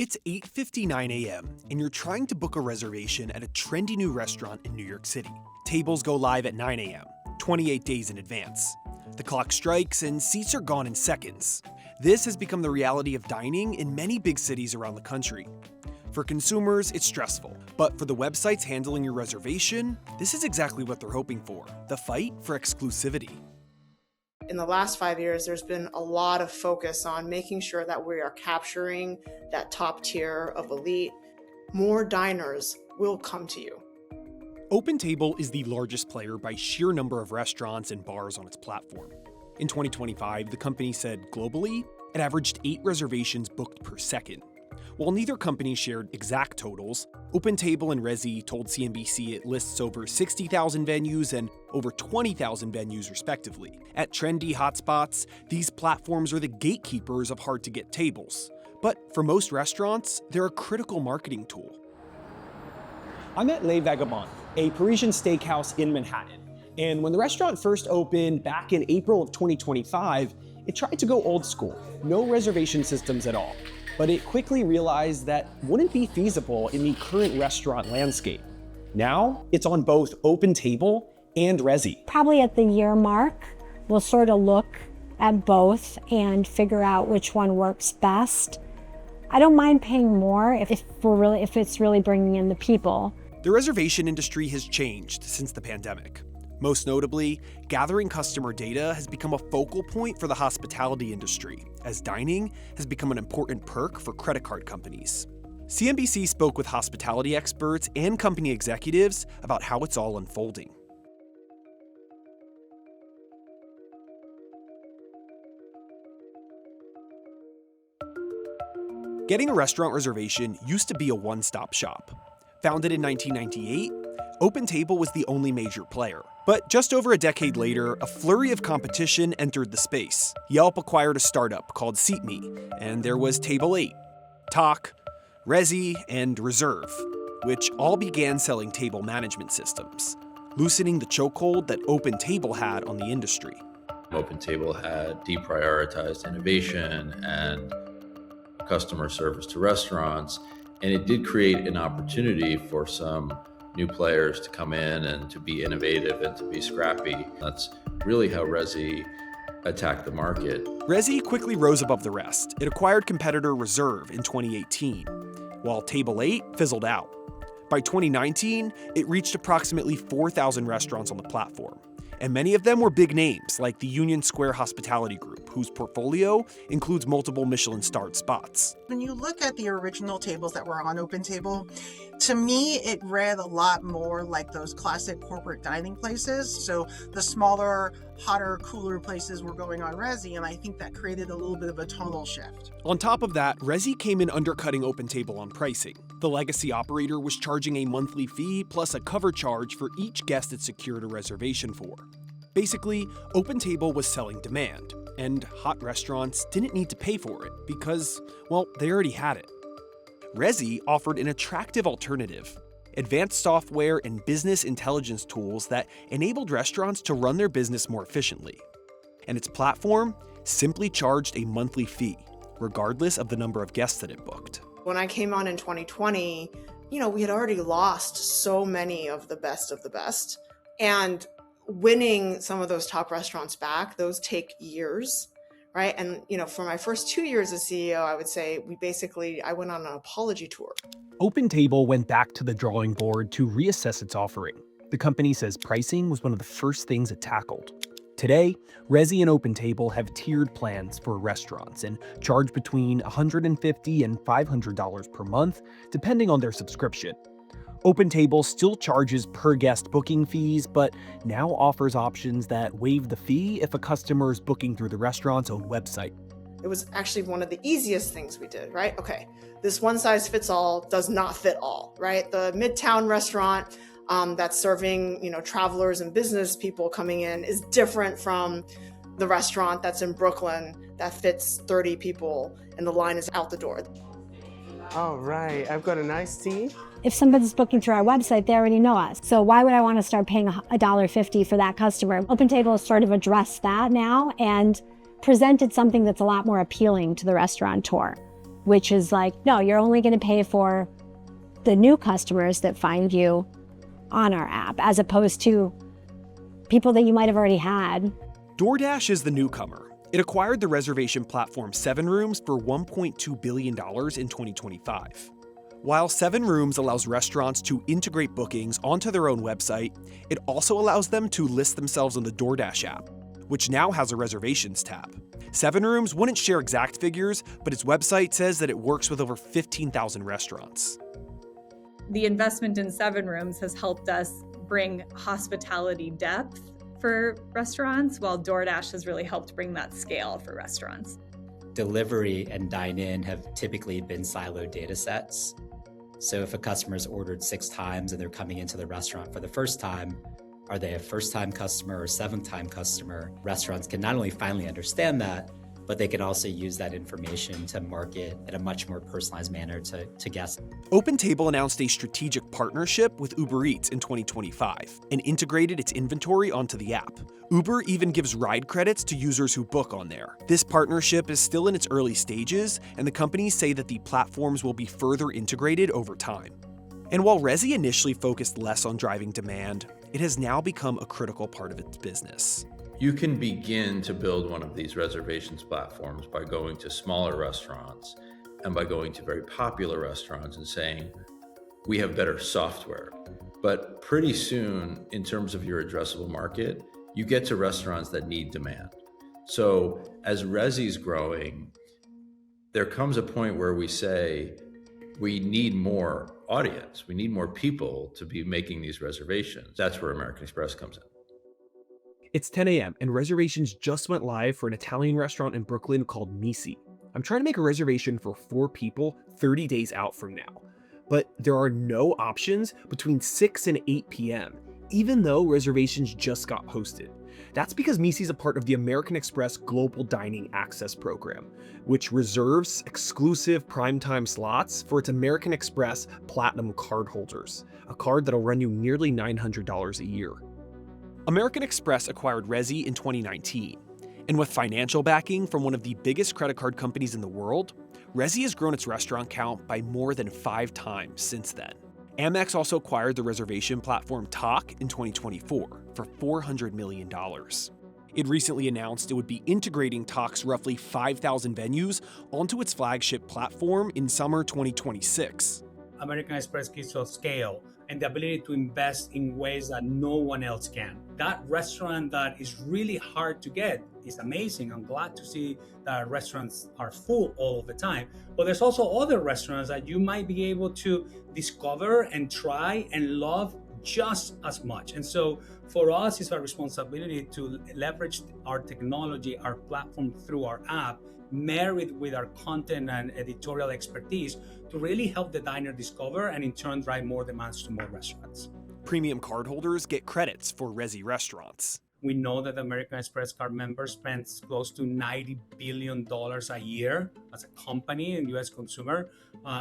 It's 8:59 a.m., and you're trying to book a reservation at a trendy new restaurant in New York City. Tables go live at 9 a.m., 28 days in advance. The clock strikes and seats are gone in seconds. This has become the reality of dining in many big cities around the country. For consumers, it's stressful, but for the websites handling your reservation, this is exactly what they're hoping for: the fight for exclusivity. In the last 5 years, there's been a lot of focus on making sure that we are capturing that top tier of elite. More diners will come to you. OpenTable is the largest player by sheer number of restaurants and bars on its platform. In 2025, the company said globally, it averaged 8 reservations booked per second. While neither company shared exact totals, OpenTable and Resy told CNBC it lists over 60,000 venues and over 20,000 venues respectively. At trendy hotspots, these platforms are the gatekeepers of hard-to-get tables. But for most restaurants, they're a critical marketing tool. I'm at Les Vagabonds, a Parisian steakhouse in Manhattan. And when the restaurant first opened back in April of 2025, it tried to go old school, no reservation systems at all. But it quickly realized that wouldn't be feasible in the current restaurant landscape. Now, it's on both OpenTable and Resy. Probably at the year mark, we'll sort of look at both and figure out which one works best. I don't mind paying more if it's really bringing in the people. The reservation industry has changed since the pandemic. Most notably, gathering customer data has become a focal point for the hospitality industry, as dining has become an important perk for credit card companies. CNBC spoke with hospitality experts and company executives about how it's all unfolding. Getting a restaurant reservation used to be a one-stop shop. Founded in 1998, OpenTable was the only major player. But just over a decade later, a flurry of competition entered the space. Yelp acquired a startup called SeatMe, and there was Table 8, Tock, Resy, and Reserve, which all began selling table management systems, loosening the chokehold that OpenTable had on the industry. OpenTable had deprioritized innovation and customer service to restaurants, and it did create an opportunity for some new players to come in and to be innovative and to be scrappy. That's really how Resy attacked the market. Resy quickly rose above the rest. It acquired competitor Reserve in 2018, while Table 8 fizzled out. By 2019, it reached approximately 4,000 restaurants on the platform, and many of them were big names like the Union Square Hospitality Group, whose portfolio includes multiple Michelin-starred spots. When you look at the original tables that were on OpenTable, to me, it read a lot more like those classic corporate dining places. So the smaller, hotter, cooler places were going on Resy, and I think that created a little bit of a tonal shift. On top of that, Resy came in undercutting OpenTable on pricing. The legacy operator was charging a monthly fee plus a cover charge for each guest it secured a reservation for. Basically, OpenTable was selling demand, and hot restaurants didn't need to pay for it because, well, they already had it. Resy offered an attractive alternative: advanced software and business intelligence tools that enabled restaurants to run their business more efficiently. And its platform simply charged a monthly fee, regardless of the number of guests that it booked. When I came on in 2020, we had already lost so many of the best. And winning some of those top restaurants back, those take years, right? And, for my first 2 years as CEO, I would say I went on an apology tour. OpenTable went back to the drawing board to reassess its offering. The company says pricing was one of the first things it tackled. Today, Resy and OpenTable have tiered plans for restaurants and charge between $150 and $500 per month, depending on their subscription. OpenTable still charges per guest booking fees, but now offers options that waive the fee if a customer is booking through the restaurant's own website. It was actually one of the easiest things we did, right? Okay, this one size fits all does not fit all, right? The Midtown restaurant that's serving, travelers and business people coming in is different from the restaurant that's in Brooklyn that fits 30 people and the line is out the door. All right, I've got an iced tea. If somebody's booking through our website, they already know us. So why would I want to start paying $1.50 for that customer? OpenTable has sort of addressed that now and presented something that's a lot more appealing to the restaurateur. which is like, no, you're only going to pay for the new customers that find you on our app, as opposed to people that you might have already had. DoorDash is the newcomer. It acquired the reservation platform SevenRooms for $1.2 billion in 2025. While SevenRooms allows restaurants to integrate bookings onto their own website, it also allows them to list themselves on the DoorDash app, which now has a reservations tab. SevenRooms wouldn't share exact figures, but its website says that it works with over 15,000 restaurants. The investment in SevenRooms has helped us bring hospitality depth for restaurants, while DoorDash has really helped bring that scale for restaurants. Delivery and dine-in have typically been siloed data sets. So if a customer's ordered 6 times and they're coming into the restaurant for the first time, are they a first-time customer or 7th-time customer? Restaurants can not only finally understand that, but they can also use that information to market in a much more personalized manner to guests. OpenTable announced a strategic partnership with Uber Eats in 2025 and integrated its inventory onto the app. Uber even gives ride credits to users who book on there. This partnership is still in its early stages, and the companies say that the platforms will be further integrated over time. And while Resy initially focused less on driving demand, it has now become a critical part of its business. You can begin to build one of these reservations platforms by going to smaller restaurants and by going to very popular restaurants and saying, we have better software. But pretty soon, in terms of your addressable market, you get to restaurants that need demand. So as Resy's growing, there comes a point where we say, we need more audience. We need more people to be making these reservations. That's where American Express comes in. It's 10 a.m. and reservations just went live for an Italian restaurant in Brooklyn called Misi. I'm trying to make a reservation for 4 people 30 days out from now, but there are no options between 6 and 8 p.m., even though reservations just got posted. That's because Misi is a part of the American Express Global Dining Access Program, which reserves exclusive primetime slots for its American Express Platinum card holders, a card that'll run you nearly $900 a year. American Express acquired Resy in 2019, and with financial backing from one of the biggest credit card companies in the world, Resy has grown its restaurant count by more than 5 times since then. Amex also acquired the reservation platform Tock in 2024 for $400 million. It recently announced it would be integrating Tock's roughly 5,000 venues onto its flagship platform in summer 2026. American Express gives us scale and the ability to invest in ways that no one else can. That restaurant that is really hard to get is amazing. I'm glad to see that restaurants are full all of the time. But there's also other restaurants that you might be able to discover and try and love just as much. And so for us, it's our responsibility to leverage our technology, our platform through our app, married with our content and editorial expertise to really help the diner discover and in turn drive more demands to more restaurants. Premium cardholders get credits for Resy restaurants. We know that American Express card members spend close to $90 billion a year as a company and US consumer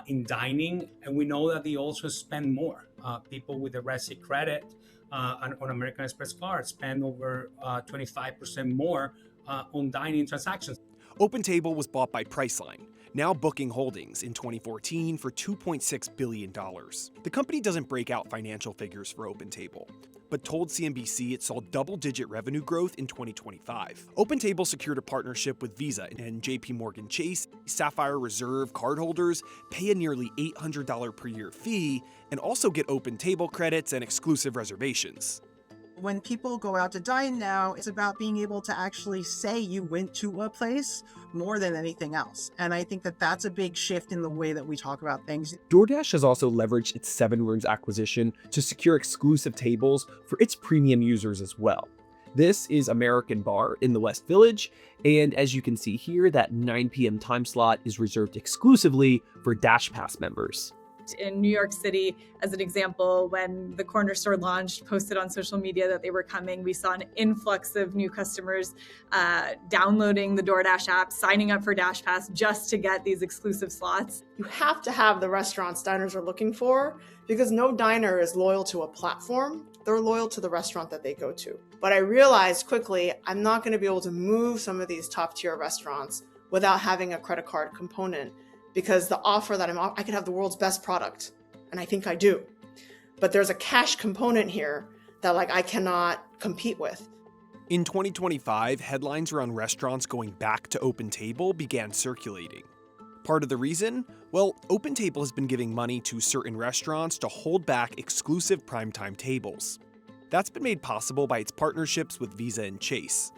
in dining. And we know that they also spend more. People with the Resy credit on American Express cards spend over 25% more on dining transactions. OpenTable was bought by Priceline, now Booking Holdings, in 2014 for $2.6 billion. The company doesn't break out financial figures for OpenTable, but told CNBC it saw double-digit revenue growth in 2025. OpenTable secured a partnership with Visa and JP Morgan Chase. Sapphire Reserve cardholders pay a nearly $800 per year fee and also get OpenTable credits and exclusive reservations. When people go out to dine now, it's about being able to actually say you went to a place more than anything else. And I think that that's a big shift in the way that we talk about things. DoorDash has also leveraged its SevenRooms acquisition to secure exclusive tables for its premium users as well. This is American Bar in the West Village, and as you can see here, that 9 p.m. time slot is reserved exclusively for Dash Pass members. In New York City, as an example, when the corner store launched, posted on social media that they were coming, we saw an influx of new customers downloading the DoorDash app, signing up for Dash Pass just to get these exclusive slots. You have to have the restaurants diners are looking for, because no diner is loyal to a platform. They're loyal to the restaurant that they go to. But I realized quickly, I'm not going to be able to move some of these top tier restaurants without having a credit card component, because the offer that I could have the world's best product, and I think I do. But there's a cash component here that like I cannot compete with. In 2025, headlines around restaurants going back to OpenTable began circulating. Part of the reason? Well, OpenTable has been giving money to certain restaurants to hold back exclusive primetime tables. That's been made possible by its partnerships with Visa and Chase.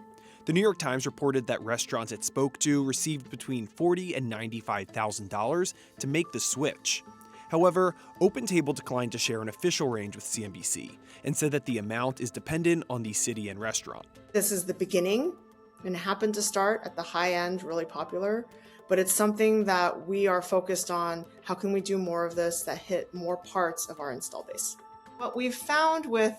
The New York Times reported that restaurants it spoke to received between $40,000 and $95,000 to make the switch. However, OpenTable declined to share an official range with CNBC and said that the amount is dependent on the city and restaurant. This is the beginning, and it happened to start at the high end, really popular, but it's something that we are focused on. How can we do more of this that hit more parts of our install base? What we've found with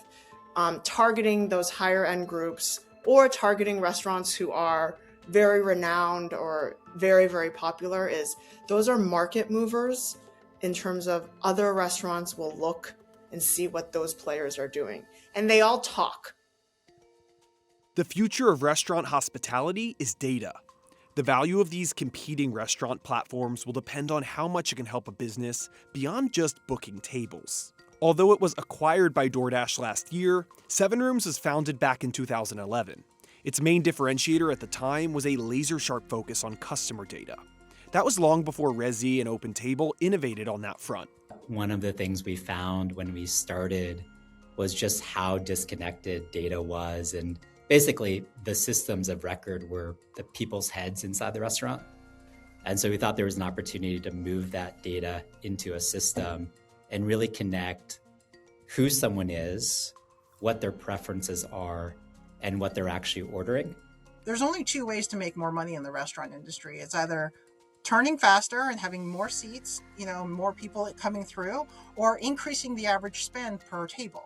targeting those higher end groups or targeting restaurants who are very renowned or very, very popular is those are market movers in terms of other restaurants will look and see what those players are doing. And they all talk. The future of restaurant hospitality is data. The value of these competing restaurant platforms will depend on how much it can help a business beyond just booking tables. Although it was acquired by DoorDash last year, SevenRooms was founded back in 2011. Its main differentiator at the time was a laser-sharp focus on customer data. That was long before Resy and OpenTable innovated on that front. One of the things we found when we started was just how disconnected data was, and basically the systems of record were the people's heads inside the restaurant. And so we thought there was an opportunity to move that data into a system and really connect who someone is, what their preferences are, and what they're actually ordering. There's only two ways to make more money in the restaurant industry. It's either turning faster and having more seats, more people coming through, or increasing the average spend per table.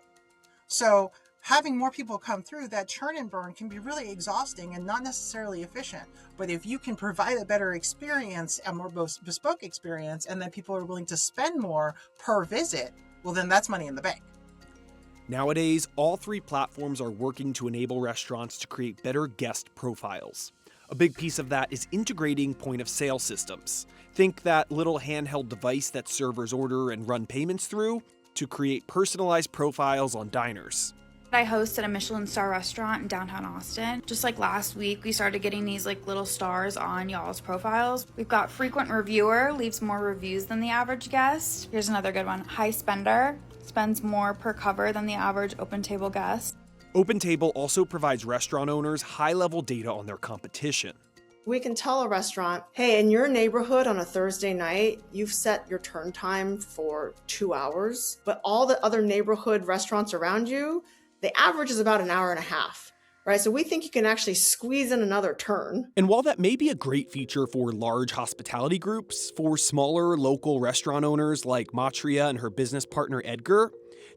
So having more people come through, that churn and burn can be really exhausting and not necessarily efficient. But if you can provide a better experience, a more bespoke experience, and then people are willing to spend more per visit, well, then that's money in the bank. Nowadays, all three platforms are working to enable restaurants to create better guest profiles. A big piece of that is integrating point-of-sale systems. Think that little handheld device that servers order and run payments through to create personalized profiles on diners. I hosted a Michelin star restaurant in downtown Austin. Just like last week, we started getting these little stars on y'all's profiles. We've got frequent reviewer, leaves more reviews than the average guest. Here's another good one. High spender, spends more per cover than the average OpenTable guest. OpenTable also provides restaurant owners high-level data on their competition. We can tell a restaurant, hey, in your neighborhood on a Thursday night, you've set your turn time for 2 hours, but all the other neighborhood restaurants around you, the average is about an hour and a half, right? So we think you can actually squeeze in another turn. And while that may be a great feature for large hospitality groups, for smaller local restaurant owners like Matria and her business partner Edgar,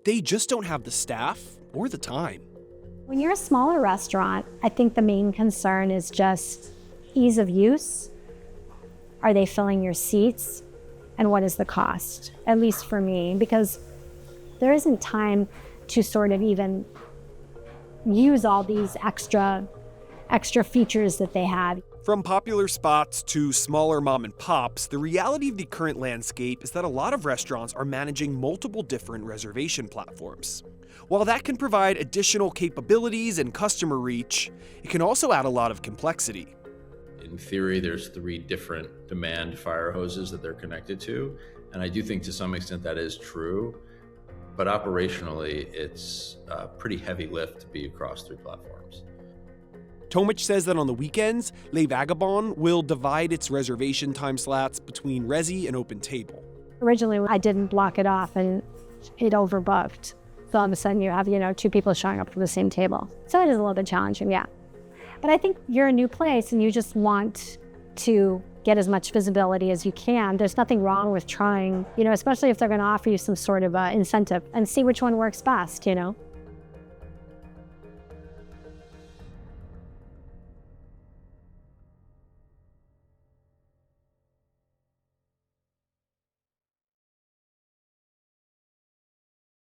they just don't have the staff or the time. When you're a smaller restaurant, I think the main concern is just ease of use. Are they filling your seats? And what is the cost? At least for me, because there isn't time to sort of even use all these extra features that they have. From popular spots to smaller mom and pops, the reality of the current landscape is that a lot of restaurants are managing multiple different reservation platforms. While that can provide additional capabilities and customer reach, it can also add a lot of complexity. In theory, there's 3 different demand fire hoses that they're connected to, and I do think to some extent that is true. But operationally, it's a pretty heavy lift to be across 3 platforms. Tomich says that on the weekends, Le Vagabond will divide its reservation time slots between Resy and OpenTable. Originally, I didn't block it off and it overbooked. So all of a sudden you have, 2 people showing up for the same table. So it is a little bit challenging, yeah. But I think you're a new place and you just want to get as much visibility as you can. There's nothing wrong with trying, especially if they're going to offer you some sort of incentive and see which one works best,